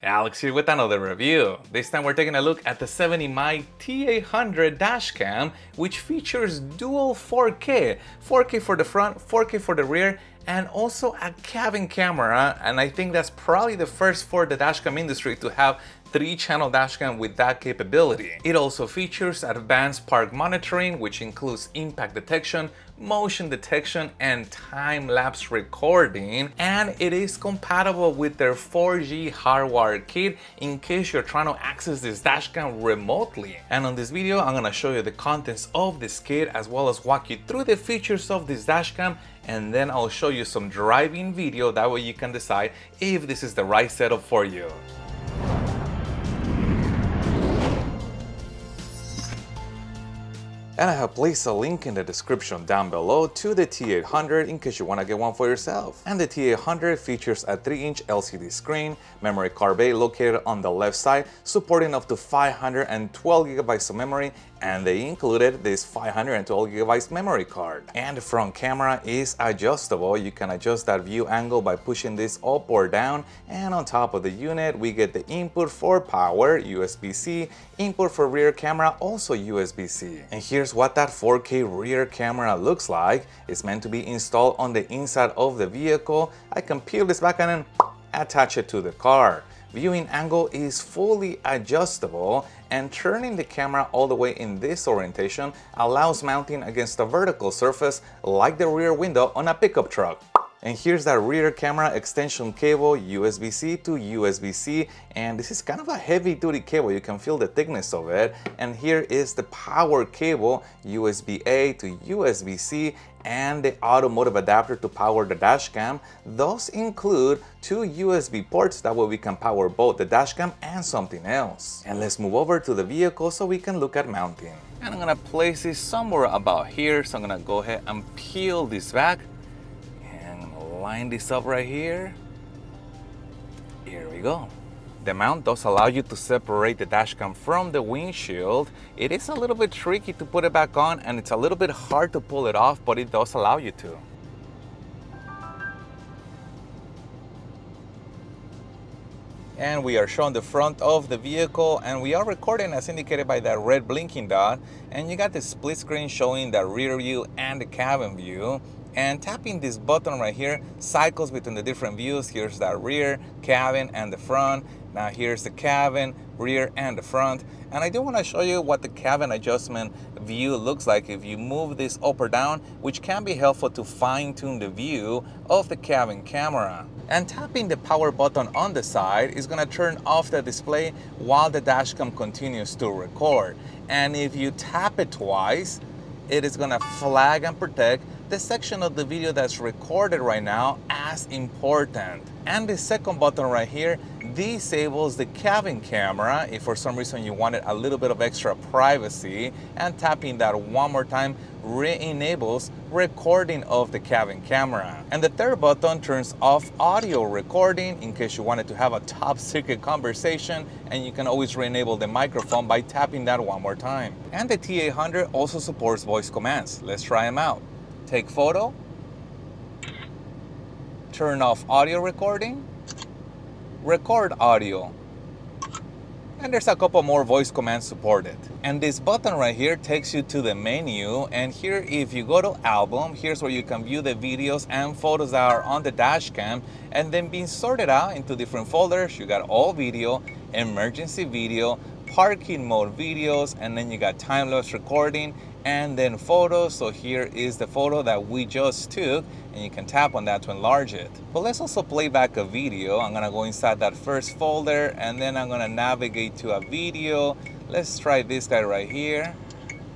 Alex here with another review. This time we're taking a look at the 70mai T800 Dashcam, which features dual 4K. 4K for the front, 4K for the rear, and also a cabin camera. And I think that's probably the first for the dashcam industry to have 3-channel dashcam with that capability. It also features advanced park monitoring, which includes impact detection, motion detection, and time-lapse recording, and it is compatible with their 4G hardwired kit in case you're trying to access this dashcam remotely. And on this video, I'm gonna show you the contents of this kit as well as walk you through the features of this dashcam, and then I'll show you some driving video, that way you can decide if this is the right setup for you. And I have placed a link in the description down below to the T800 in case you want to get one for yourself. And the T800 features a 3-inch LCD screen, memory card bay located on the left side, supporting up to 512 gigabytes of memory, and they included this 512 gigabytes memory card. And the front camera is adjustable. You can adjust that view angle by pushing this up or down, and on top of the unit we get the input for power, USB-C, input for rear camera, also USB-C. And here's what that 4K rear camera looks like. It's meant to be installed on the inside of the vehicle. I can peel this back and then attach it to the car. Viewing angle is fully adjustable, and turning the camera all the way in this orientation allows mounting against a vertical surface like the rear window on a pickup truck. And here's that rear camera extension cable, USB-C to USB-C, and this is kind of a heavy-duty cable. You can feel the thickness of it. And here is the power cable, USB-A to USB-C, and the automotive adapter to power the dashcam. Those include 2 USB ports, that way we can power both the dashcam and something else. And let's move over to the vehicle so we can look at mounting. And I'm gonna place this somewhere about here, so I'm gonna go ahead and peel this back. Line this up right here. Here we go. The mount does allow you to separate the dashcam from the windshield. It is a little bit tricky to put it back on, and it's a little bit hard to pull it off, but it does allow you to. And we are showing the front of the vehicle, and we are recording as indicated by that red blinking dot, and you got the split screen showing the rear view and the cabin view. And tapping this button right here cycles between the different views. Here's the rear, cabin, and the front. Now here's the cabin, rear, and the front. And I do want to show you what the cabin adjustment view looks like if you move this up or down, which can be helpful to fine-tune the view of the cabin camera. And tapping the power button on the side is going to turn off the display while the dashcam continues to record. And if you tap it twice, it is going to flag and protect the section of the video that's recorded right now as important. And the second button right here disables the cabin camera if for some reason you wanted a little bit of extra privacy, and tapping that one more time re-enables recording of the cabin camera. And the third button turns off audio recording in case you wanted to have a top secret conversation, and you can always re-enable the microphone by tapping that one more time. And the T800 also supports voice commands. Let's try them out. Take photo, turn off audio recording, record audio, and there's a couple more voice commands supported. And this button right here takes you to the menu, and here if you go to album, here's where you can view the videos and photos that are on the dashcam, and then being sorted out into different folders. You got all video, emergency video, parking mode videos, and then you got time-lapse recording, and then photos. So here is the photo that we just took, and you can tap on that to enlarge it. But let's also play back a video. I'm gonna go inside that first folder, and then I'm gonna navigate to a video. Let's try this guy right here.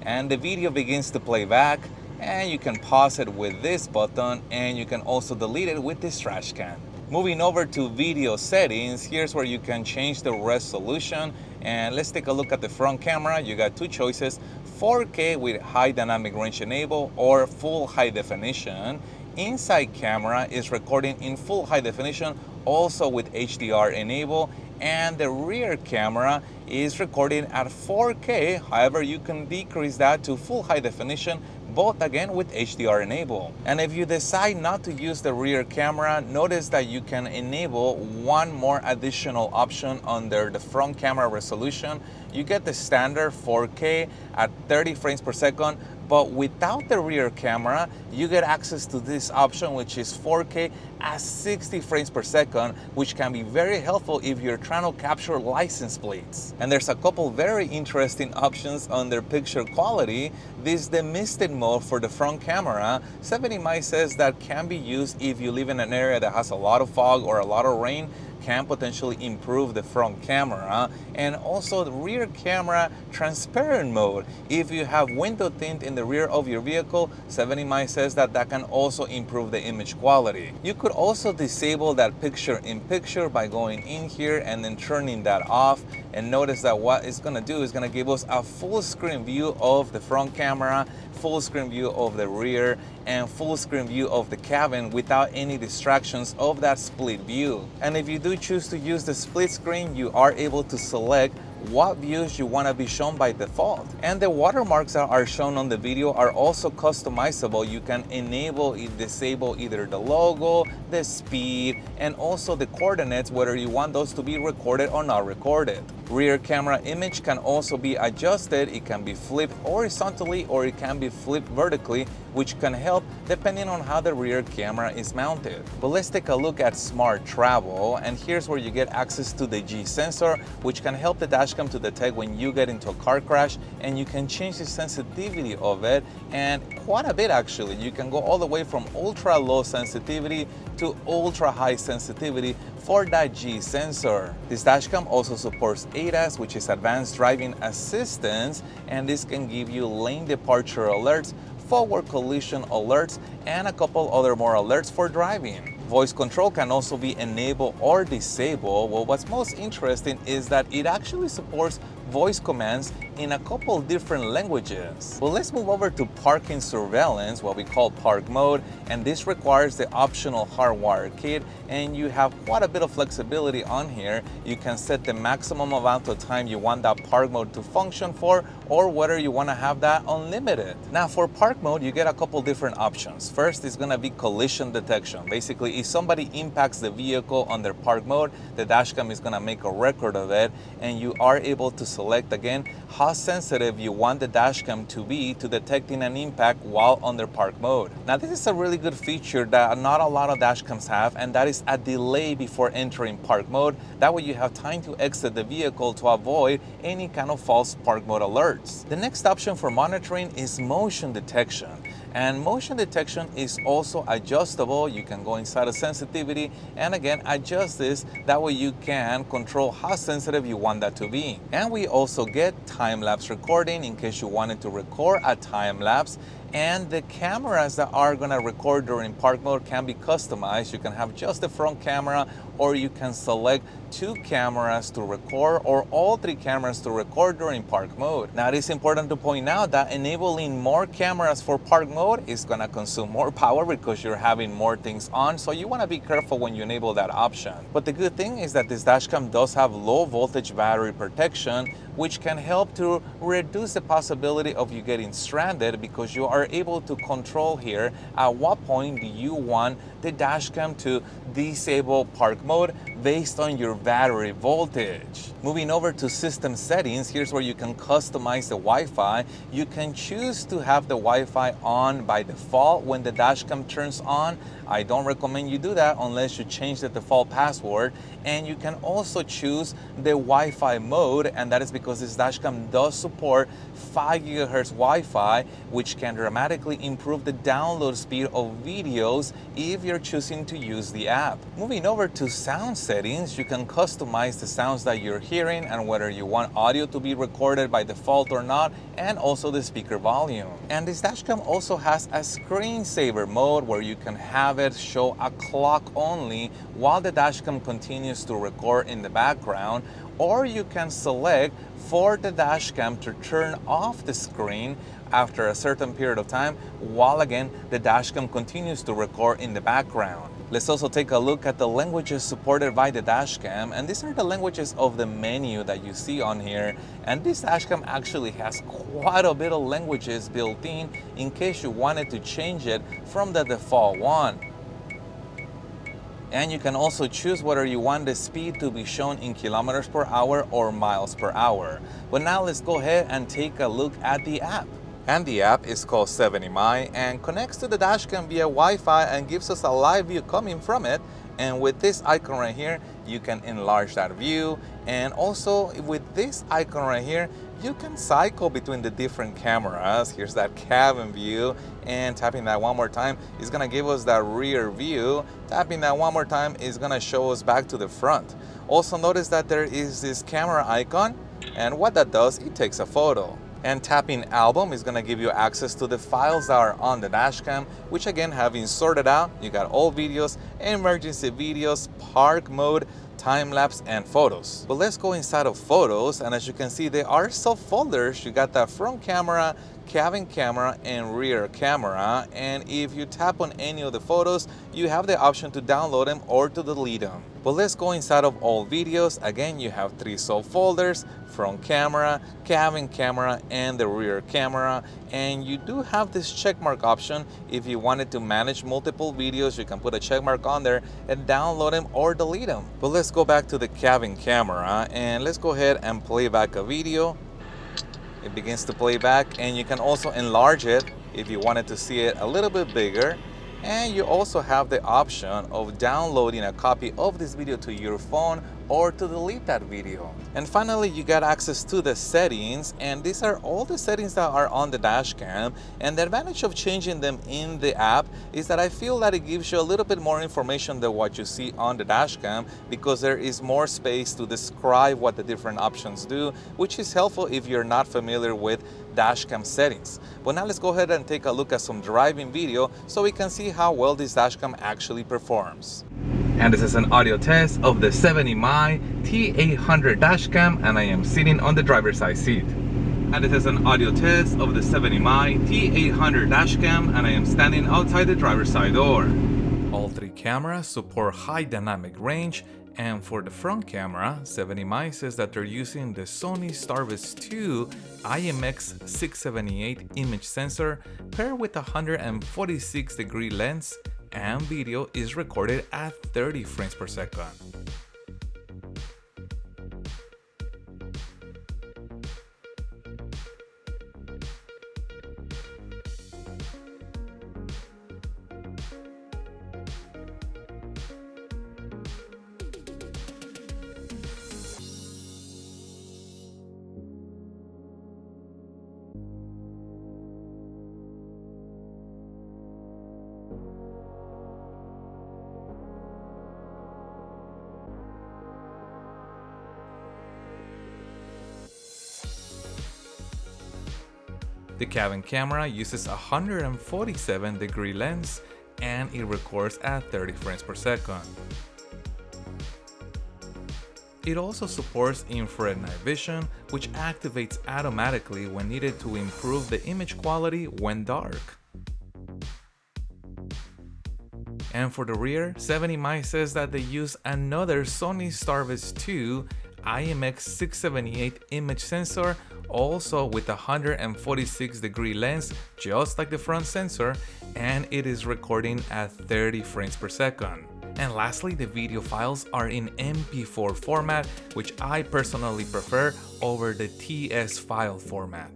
And the video begins to play back, and you can pause it with this button, and you can also delete it with this trash can. Moving over to video settings, here's where you can change the resolution. And let's take a look at the front camera. You got 2 choices: 4K with high dynamic range enable or full high definition. Inside camera is recording in full high definition, also with HDR enable. And the rear camera is recording at 4K. However, you can decrease that to full high definition both again with HDR enabled. And if you decide not to use the rear camera, notice that you can enable one more additional option under the front camera resolution. You get the standard 4K at 30 frames per second, but without the rear camera, you get access to this option, which is 4K at 60 frames per second, which can be very helpful if you're trying to capture license plates. And there's a couple very interesting options under picture quality. This is the misted mode for the front camera. 70mai says that can be used if you live in an area that has a lot of fog or a lot of rain, can potentially improve the front camera. And also the rear camera transparent mode. If you have window tint in the rear of your vehicle, 70mai says that that can also improve the image quality. You could also disable that picture-in-picture by going in here and then turning that off. And notice that what it's gonna do is gonna give us a full screen view of the front camera, full screen view of the rear, and full screen view of the cabin without any distractions of that split view. And if you do choose to use the split screen, you are able to select what views you want to be shown by default. And the watermarks that are shown on the video are also customizable. You can enable and disable either the logo, the speed, and also the coordinates, whether you want those to be recorded or not recorded. Rear camera image can also be adjusted. It can be flipped horizontally or it can be flipped vertically, which can help depending on how the rear camera is mounted. But let's take a look at smart travel, and here's where you get access to the G sensor, which can help the dashcam to detect when you get into a car crash, and you can change the sensitivity of it, and quite a bit actually. You can go all the way from ultra low sensitivity to ultra high sensitivity for that G sensor. This dashcam also supports ADAS, which is Advanced Driving Assistance, and this can give you lane departure alerts, forward collision alerts, and a couple other more alerts for driving. Voice control can also be enabled or disabled. Well, what's most interesting is that it actually supports voice commands in a couple different languages. Well, let's move over to parking surveillance, what we call park mode, and this requires the optional hardwire kit, and you have quite a bit of flexibility on here. You can set the maximum amount of time you want that park mode to function for, or whether you want to have that unlimited. Now for park mode, you get a couple different options. First is going to be collision detection. Basically, if somebody impacts the vehicle under park mode, the dashcam is going to make a record of it, and you are able to select again how sensitive you want the dashcam to be to detecting an impact while under park mode. Now this is a really good feature that not a lot of dashcams have, and that is a delay before entering park mode. That way you have time to exit the vehicle to avoid any kind of false park mode alerts. The next option for monitoring is motion detection. And motion detection is also adjustable. You can go inside of sensitivity and again adjust this. That way you can control how sensitive you want that to be. And we also get time-lapse recording in case you wanted to record a time-lapse. And the cameras that are going to record during park mode can be customized. You can have just the front camera, or you can select 2 cameras to record or all 3 cameras to record during park mode. Now it is important to point out that enabling more cameras for park mode is going to consume more power because you're having more things on, so you want to be careful when you enable that option. But the good thing is that this dashcam does have low voltage battery protection, which can help to reduce the possibility of you getting stranded because you are able to control here at what point do you want the dashcam to disable park mode based on your battery voltage. Moving over to system settings, here's where you can customize the Wi-Fi. You can choose to have the Wi-Fi on by default when the dashcam turns on. I don't recommend you do that unless you change the default password. And you can also choose the Wi-Fi mode, and that is because this dashcam does support 5 GHz Wi-Fi, which can dramatically improve the download speed of videos if you're choosing to use the app. Moving over to sound settings, you can customize the sounds that you're hearing and whether you want audio to be recorded by default or not, and also the speaker volume. And this dashcam also has a screensaver mode where you can have it show a clock only while the dashcam continues to record in the background, or you can select for the dashcam to turn off the screen after a certain period of time while again the dashcam continues to record in the background. Let's also take a look at the languages supported by the Dashcam, and these are the languages of the menu that you see on here. And this Dashcam actually has quite a bit of languages built in case you wanted to change it from the default one. And you can also choose whether you want the speed to be shown in kilometers per hour or miles per hour. But now let's go ahead and take a look at the app. And the app is called 70mai and connects to the Dashcam via Wi-Fi and gives us a live view coming from it. And with this icon right here, you can enlarge that view. And also with this icon right here, you can cycle between the different cameras. Here's that cabin view, and tapping that one more time is gonna give us that rear view. Tapping that one more time is gonna show us back to the front. Also notice that there is this camera icon, and what that does, it takes a photo. And tapping album is gonna give you access to the files that are on the Dashcam, which again, having sorted out, you got all videos, emergency videos, park mode, time-lapse, and photos. But let's go inside of photos, and as you can see, there are subfolders. You got that front camera, cabin camera, and rear camera. And if you tap on any of the photos, you have the option to download them or to delete them. But let's go inside of all videos. Again, you have 3 subfolders: front camera, cabin camera, and the rear camera. And you do have this checkmark option. If you wanted to manage multiple videos, you can put a checkmark on there and download them or delete them. But let's go back to the cabin camera, and let's go ahead and play back a video. It begins to play back, and you can also enlarge it if you wanted to see it a little bit bigger. And you also have the option of downloading a copy of this video to your phone or to delete that video. And finally, you got access to the settings, and these are all the settings that are on the Dashcam. And the advantage of changing them in the app is that I feel that it gives you a little bit more information than what you see on the Dashcam, because there is more space to describe what the different options do, which is helpful if you're not familiar with Dashcam settings. But now let's go ahead and take a look at some driving video so we can see how well this Dashcam actually performs. And this is an audio test of the 70mai T800 Dashcam, and I am sitting on the driver's side seat. And this is an audio test of the 70mai T800 Dashcam, and I am standing outside the driver's side door. All 3 cameras support high dynamic range, and for the front camera, 70mai says that they're using the Sony Starvis 2 IMX678 image sensor paired with a 146-degree lens, and video is recorded at 30 frames per second. The cabin camera uses a 147-degree lens, and it records at 30 frames per second. It also supports infrared night vision, which activates automatically when needed to improve the image quality when dark. And for the rear, 70mai says that they use another Sony Starvis 2 IMX678 image sensor, also with a 146-degree lens, just like the front sensor, and it is recording at 30 frames per second. And lastly, the video files are in MP4 format, which I personally prefer over the TS file format.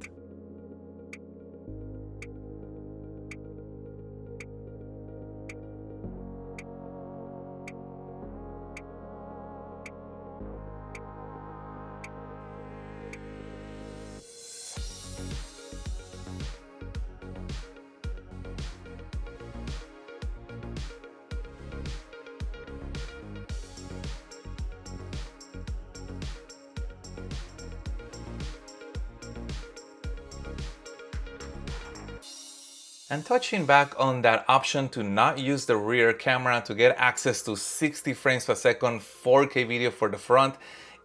And touching back on that option to not use the rear camera to get access to 60 frames per second 4K video for the front,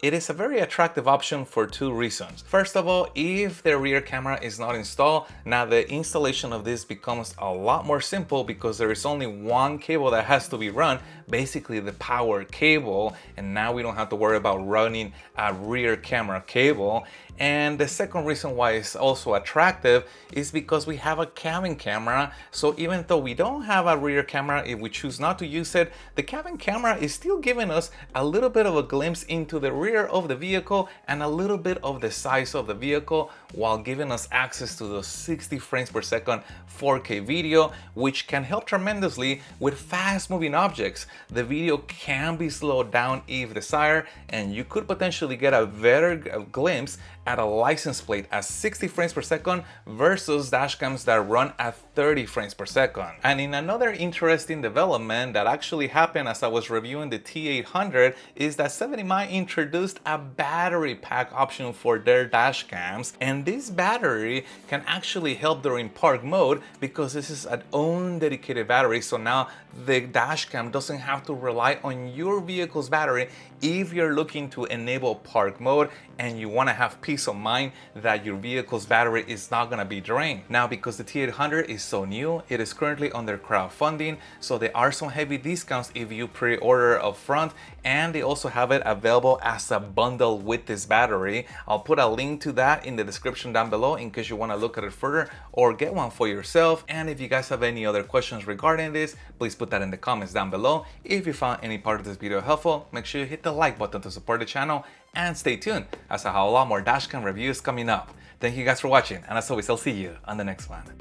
It is a very attractive option for two reasons. First of all, if the rear camera is not installed, now the installation of this becomes a lot more simple because there is only one cable that has to be run, basically the power cable, and now we don't have to worry about running a rear camera cable. And the second reason why it's also attractive is because we have a cabin camera. So even though we don't have a rear camera, if we choose not to use it, the cabin camera is still giving us a little bit of a glimpse into the rear of the vehicle and a little bit of the size of the vehicle, while giving us access to the 60 frames per second 4K video, which can help tremendously with fast moving objects. The video can be slowed down if desired, and you could potentially get a better glimpse at a license plate at 60 frames per second versus dashcams that run at 30 frames per second. And in another interesting development that actually happened as I was reviewing the T800 is that 70mai introduced a battery pack option for their dashcams, and this battery can actually help during park mode because this is an own dedicated battery. So now the dashcam doesn't have to rely on your vehicle's battery if you're looking to enable park mode and you want to have peace of mind that your vehicle's battery is not going to be drained. Now, because the T800 is so new, it is currently under crowdfunding, so there are some heavy discounts if you pre-order up front, and they also have it available as a bundle with this battery. I'll put a link to that in the description down below in case you want to look at it further or get one for yourself. And if you guys have any other questions regarding this, please put that in the comments down below. If you found any part of this video helpful, make sure you hit the like button to support the channel, and stay tuned as I have a lot more dashcam reviews coming up. Thank you guys for watching, and as always, I'll see you on the next one.